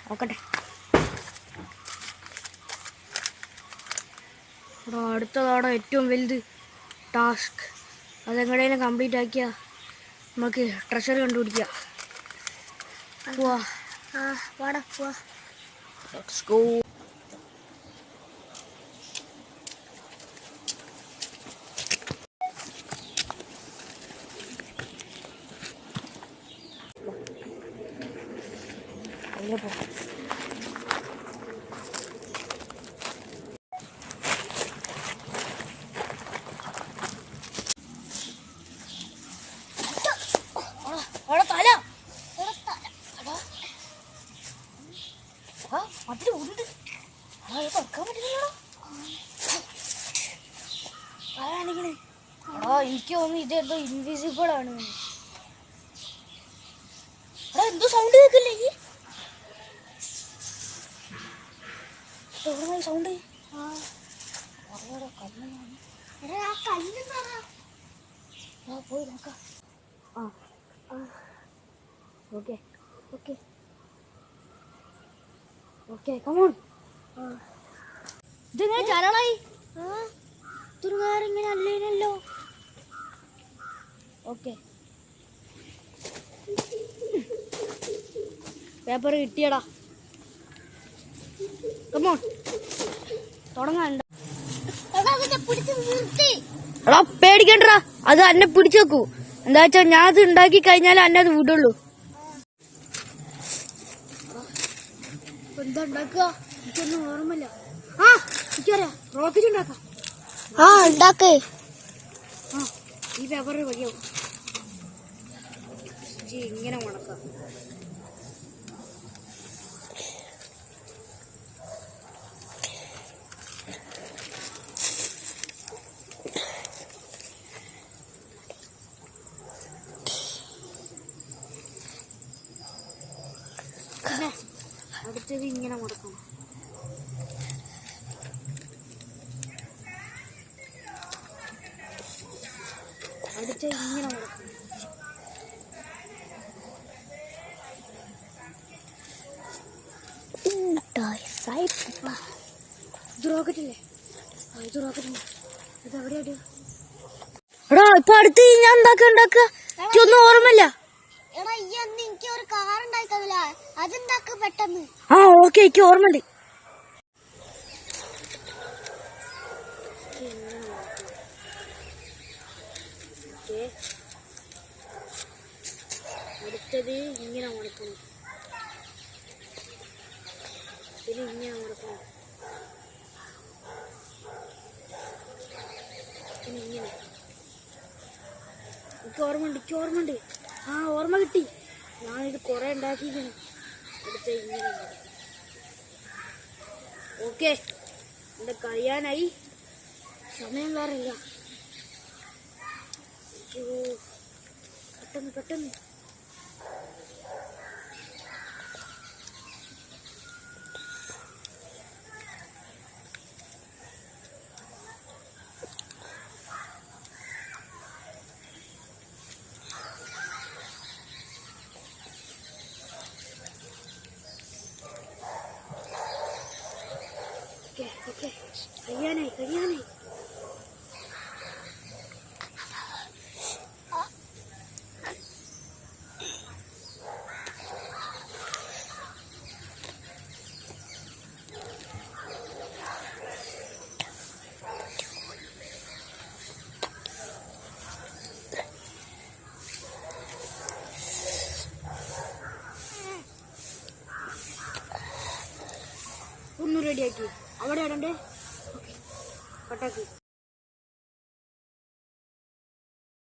നോക്കട്ടെ. അടുത്തതാണ് ഏറ്റവും വലുത് ടാസ്ക്. അതെങ്ങനെയും കംപ്ലീറ്റ് ആക്കിയാൽ നമുക്ക് ട്രഷർ കണ്ടുപിടിക്കാം. പോവാ. Let's go. എനിക്ക് തോന്നുന്നു ഇതെന്തോ ഇൻവിസിബിൾ ആണ്. എന്തോ സൗണ്ട് കേൾക്കില്ലേ? സൗണ്ട് പോയി നോക്കാം. Okay okay okay come on. ഇതെങ്ങനെ ചരളായി? തുറകാരിങ്ങനെ അല്ലേനല്ലോ. ഓക്കെ പേപ്പർ കിട്ടിയടാ. കമോൺ തുടങ്ങാൻ. എടാ പേടിക്കണ്ടാ, അത് എന്നെ പിടിച്ചു വെക്കൂ. എന്താ വെച്ചാ ഞാൻ അത് ഉണ്ടാക്കി കഴിഞ്ഞാൽ എന്നെ അത് വിടുള്ളൂ. എന്താ ഉണ്ടാക്കുക? എനിക്കൊന്നും ഓർമ്മയില്ല. എനിക്കറിയാം, റോക്കറ്റ് ഉണ്ടാക്കാം. ഉണ്ടാക്കേ. ഈ പേപ്പർ മതിയാവും. ഇങ്ങനെ മുടക്കാം. അടുത്തത് ഇങ്ങനെ മുടക്കണം. അടുത്ത ഇങ്ങനെ മുടക്കണം. ഇത് റോക്കറ്റല്ലേ? ഇത് റോക്കറ്റ്. ഇത് എവിടെയാ? എടാ ഇപ്പൊ അടുത്ത് ഞാൻ ഉണ്ടാക്കുക ഒന്നും ഓർമ്മയില്ല. ഓക്കെ എനിക്ക് ഓർമ്മയുണ്ട്. അടുത്തത് ഇങ്ങനെ മുടക്കണം. ഇത് ഇങ്ങനെ മുടക്കണം. ഇങ്ങനെ എനിക്ക് ഓർമ്മയുണ്ട്. ഓർമ്മ കിട്ടി. ഞാനിത് കുറെ ഉണ്ടാക്കിയിരിക്കണം. അടുത്ത ഇങ്ങനെ. ഓക്കെ എന്റെ കഴിയാനായി. സമയം വേറെ ഇല്ല. പെട്ടെന്ന് കഴിയാനായി. ഒന്ന് റെഡിയാക്കി അവിടെ ഇടണ്ടേ. പട്ടാക്കി